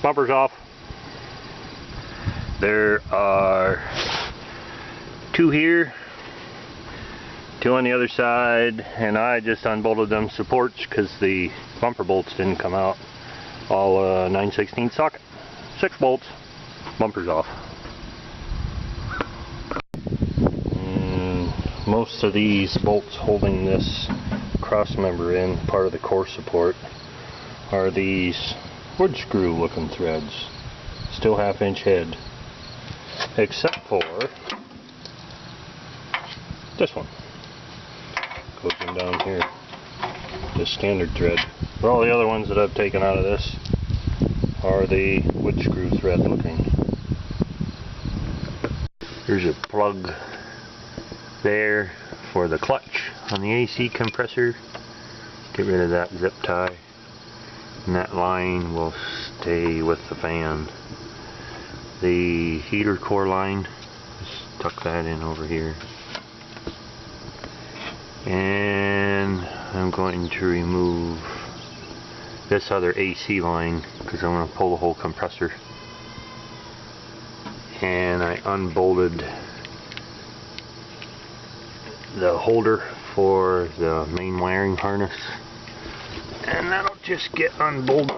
Bumper's off. There are 2 here, 2 on the other side, and I just unbolted them supports because the bumper bolts didn't come out. All 9/16 socket. 6 bolts. Bumper's off. And most of these bolts holding this cross member in, part of the core support, are these wood screw looking threads. Still 1/2 inch head. Except for this one. Goes in down here. Just standard thread. But all the other ones that I've taken out of this are the wood screw thread looking. There's a plug there for the clutch on the AC compressor. Get rid of that zip tie. And that line will stay with the fan. The heater core line, just tuck that in over here. And I'm going to remove this other AC line because I'm going to pull the whole compressor. And I unbolted the holder for the main wiring harness. And that'll just get unbolted.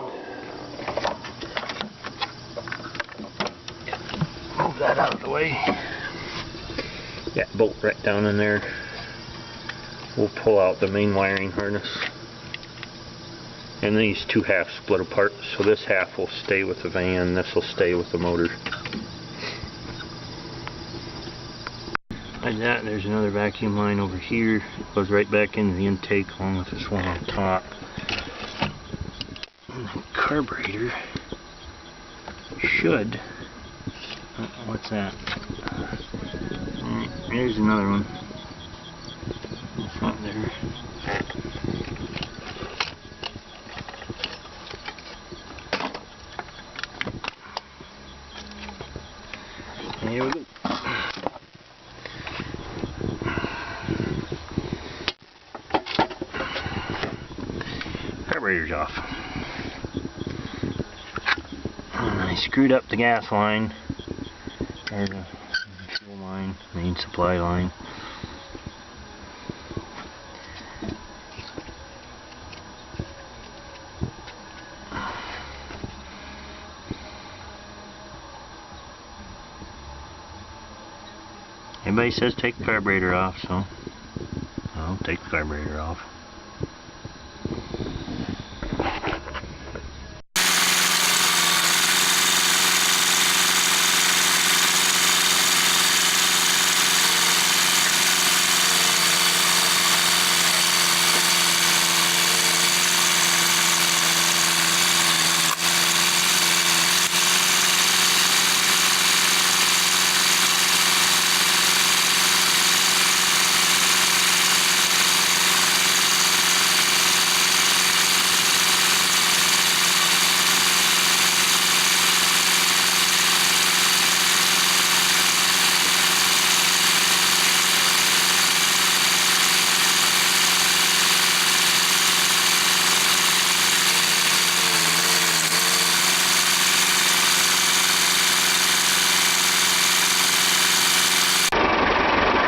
Move that out of the way. Yeah, bolt right down in there. We'll pull out the main wiring harness. And these 2 halves split apart, so this half will stay with the van, this will stay with the motor. Like that, there's another vacuum line over here. It goes right back into the intake along with this one on top. And the carburetor should... what's that? There's another one. It's not there. Here we go. Carburetor's off. And I screwed up the gas line. There's a fuel line, main supply line. Everybody says take the carburetor off, so I'll take the carburetor off.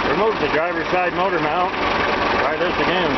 Remove the driver's side motor mount. Try this again.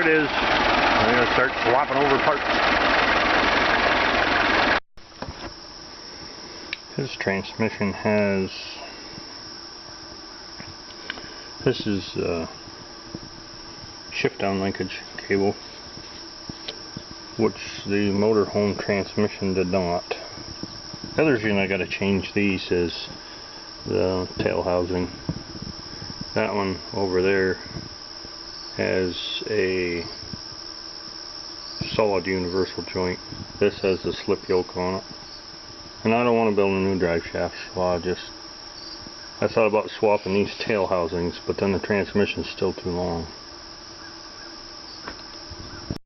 There it is. I'm going to start swapping over parts. This transmission has, this is shift down linkage cable, which the motorhome transmission did not. The other reason I got to change these is the tail housing. That one over there has a solid universal joint. This has a slip yoke on it. And I don't want to build a new drive shaft, so I thought about swapping these tail housings, but then the transmission's still too long.